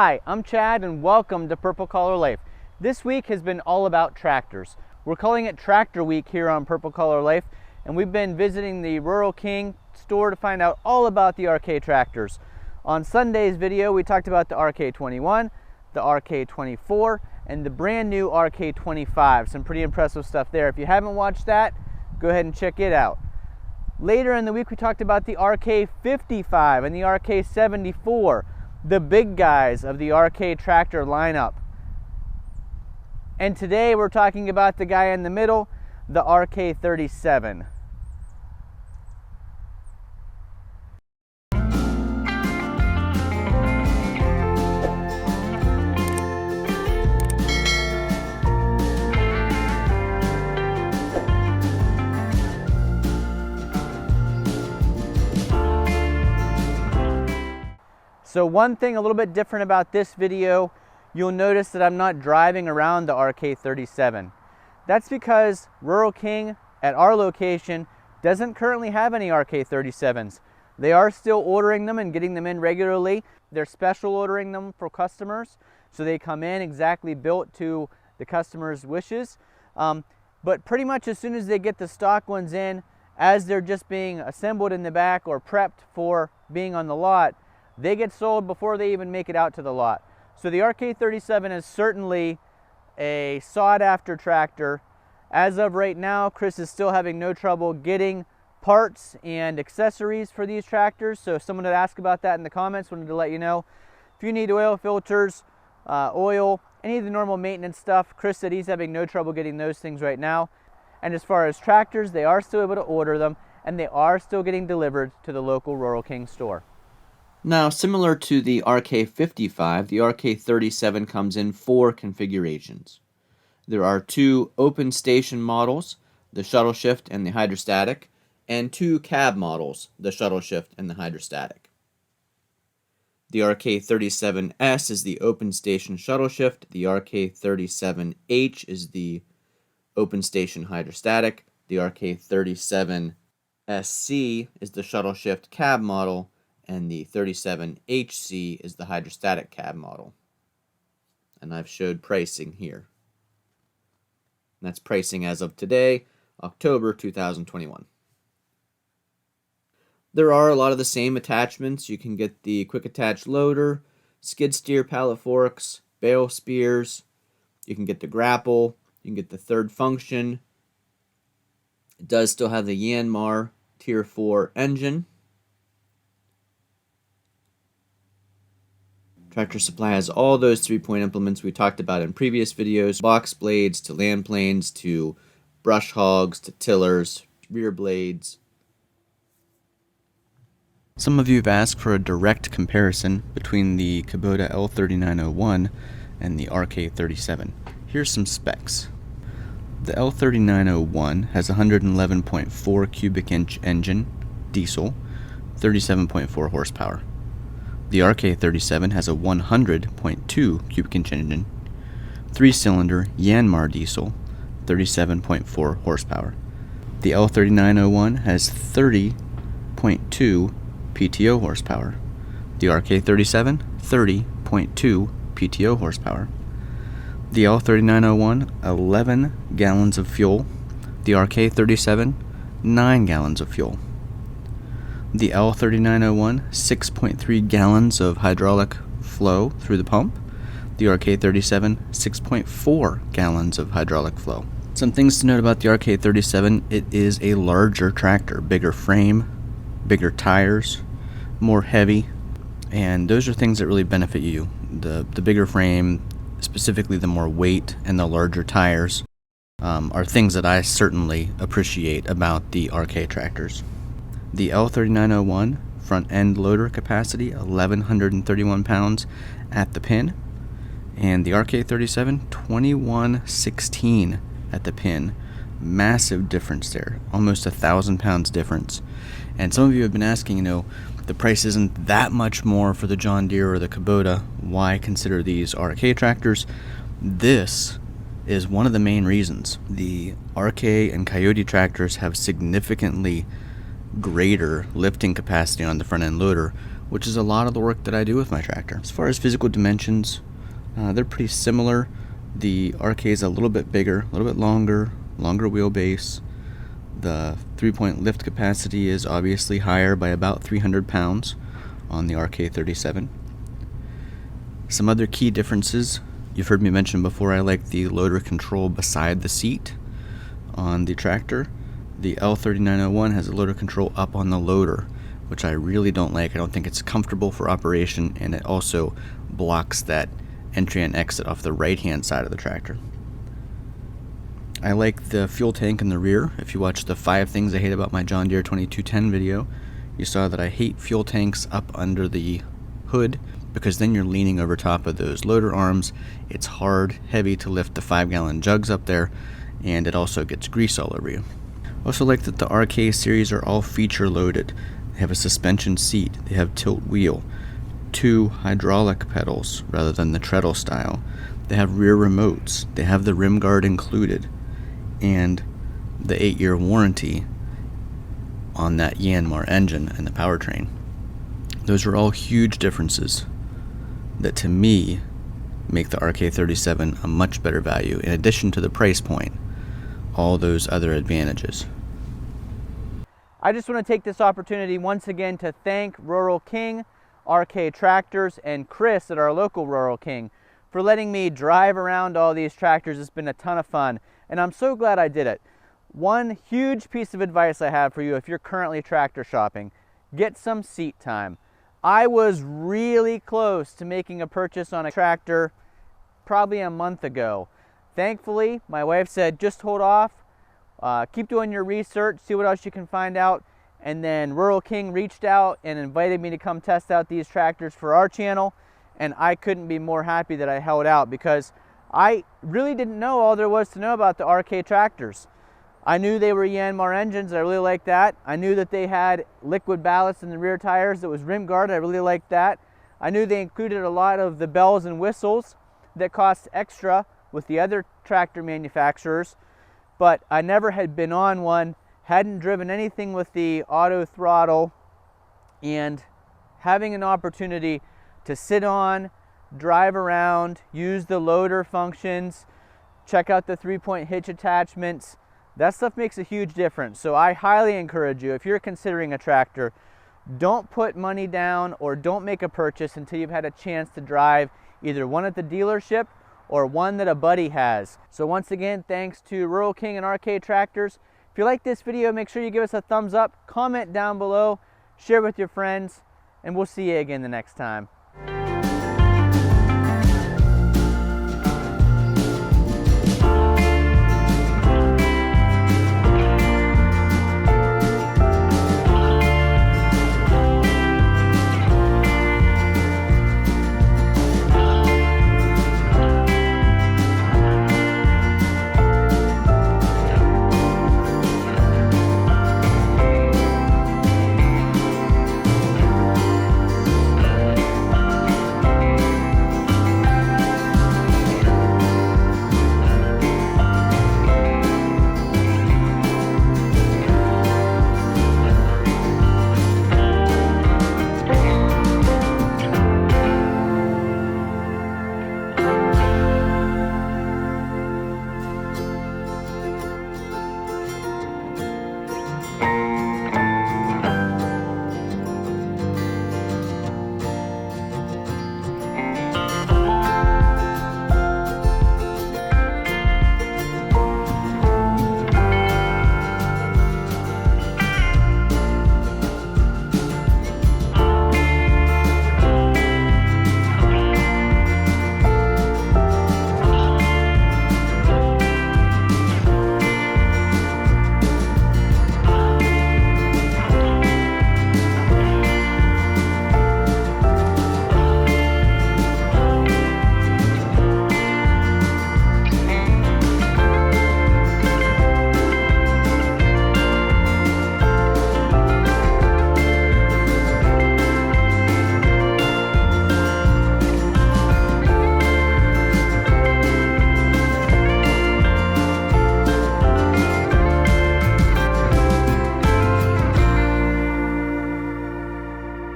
Hi, I'm Chad and welcome to Purple Collar Life. This week has been all about tractors. We're calling it Tractor Week here on Purple Collar Life, and we've been visiting the Rural King store to find out all about the RK tractors. On Sunday's video, we talked about the RK21, the RK24, and the brand new RK25. Some pretty impressive stuff there. If you haven't watched that, go ahead and check it out. Later in the week, we talked about the RK55 and the RK74, the big guys of the RK tractor lineup. And today we're talking about the guy in the middle, the RK37. So one thing a little bit different about this video, you'll notice that I'm not driving around the RK37. That's because Rural King at our location doesn't currently have any RK37s. They are still ordering them and getting them in regularly. They're special ordering them for customers, so they come in exactly built to the customer's wishes. But pretty much as soon as they get the stock ones in, as they're just being assembled in the back or prepped for being on the lot, they get sold before they even make it out to the lot. So the RK37 is certainly a sought-after tractor. As of right now, Chris is still having no trouble getting parts and accessories for these tractors. So if someone had asked about that in the comments, wanted to let you know. If you need oil filters, oil, any of the normal maintenance stuff, Chris said he's having no trouble getting those things right now. And as far as tractors, they are still able to order them, and they are still getting delivered to the local Rural King store. Now, similar to the RK55, the RK37 comes in 4 configurations. There are 2 open station models, the shuttle shift and the hydrostatic, and 2 cab models, the shuttle shift and the hydrostatic. The RK37S is the open station shuttle shift, the RK37H is the open station hydrostatic, the RK37SC is the shuttle shift cab model, and the 37HC is the hydrostatic cab model. And I've showed pricing here. And that's pricing as of today, October 2021. There are a lot of the same attachments. You can get the quick attach loader, skid steer pallet forks, bale spears. You can get the grapple. You can get the third function. It does still have the Yanmar Tier 4 engine. Tractor Supply has all those 3-point implements we talked about in previous videos. Box blades to land planes to brush hogs to tillers, rear blades. Some of you have asked for a direct comparison between the Kubota L3901 and the RK37. Here's some specs. The L3901 has a 111.4 cubic inch engine, diesel, 37.4 horsepower. The RK37 has a 100.2 cubic inch engine, 3-cylinder Yanmar diesel, 37.4 horsepower. The L3901 has 30.2 PTO horsepower. The RK37, 30.2 PTO horsepower. The L3901, 11 gallons of fuel. The RK37, 9 gallons of fuel. The L3901, 6.3 gallons of hydraulic flow through the pump. The RK37, 6.4 gallons of hydraulic flow. Some things to note about the RK37, it is a larger tractor, bigger frame, bigger tires, more heavy, and those are things that really benefit you. The bigger frame, specifically the more weight, and the larger tires are things that I certainly appreciate about the RK tractors. The L3901 front end loader capacity 1,131 pounds at the pin, and the RK37 2116 at the pin. Massive difference there, almost 1,000 pounds difference. And some of you have been asking, the price isn't that much more for the John Deere or the Kubota. Why consider these RK tractors? This is one of the main reasons. The RK and Coyote tractors have significantly greater lifting capacity on the front end loader, which is a lot of the work that I do with my tractor. As far as physical dimensions, they're pretty similar. The RK is a little bit bigger, a little bit longer wheelbase. The 3-point lift capacity is obviously higher by about 300 pounds on the RK37. Some other key differences, you've heard me mention before, I like the loader control beside the seat on the tractor. The L3901 has a loader control up on the loader, which I really don't like. I don't think it's comfortable for operation, and it also blocks that entry and exit off the right hand side of the tractor. I like the fuel tank in the rear. If you watched the 5 things I hate about my John Deere 2210 video, you saw that I hate fuel tanks up under the hood, because then you're leaning over top of those loader arms. It's hard, heavy to lift the 5-gallon jugs up there, and it also gets grease all over you. Also like that the RK series are all feature loaded. They have a suspension seat, they have tilt wheel, 2 hydraulic pedals rather than the treadle style. They have rear remotes, they have the rim guard included, and the 8-year warranty on that Yanmar engine and the powertrain. Those are all huge differences that to me make the RK37 a much better value, in addition to the price point, all those other advantages. I just want to take this opportunity once again to thank Rural King, RK Tractors, and Chris at our local Rural King for letting me drive around all these tractors. It's been a ton of fun, and I'm so glad I did it. One huge piece of advice I have for you if you're currently tractor shopping: get some seat time. I was really close to making a purchase on a tractor probably a month ago. Thankfully, my wife said, just hold off, keep doing your research, see what else you can find out. And then Rural King reached out and invited me to come test out these tractors for our channel. And I couldn't be more happy that I held out, because I really didn't know all there was to know about the RK tractors. I knew they were Yanmar engines, I really liked that. I knew that they had liquid ballast in the rear tires that was rim guard, I really liked that. I knew they included a lot of the bells and whistles that cost extra with the other tractor manufacturers, but I never had been on one, hadn't driven anything with the auto throttle, and having an opportunity to sit on, drive around, use the loader functions, check out the 3-point hitch attachments, that stuff makes a huge difference. So I highly encourage you, if you're considering a tractor, don't put money down or don't make a purchase until you've had a chance to drive either one at the dealership or one that a buddy has. So once again, thanks to Rural King and RK Tractors. If you like this video, make sure you give us a thumbs up, comment down below, share with your friends, and we'll see you again the next time.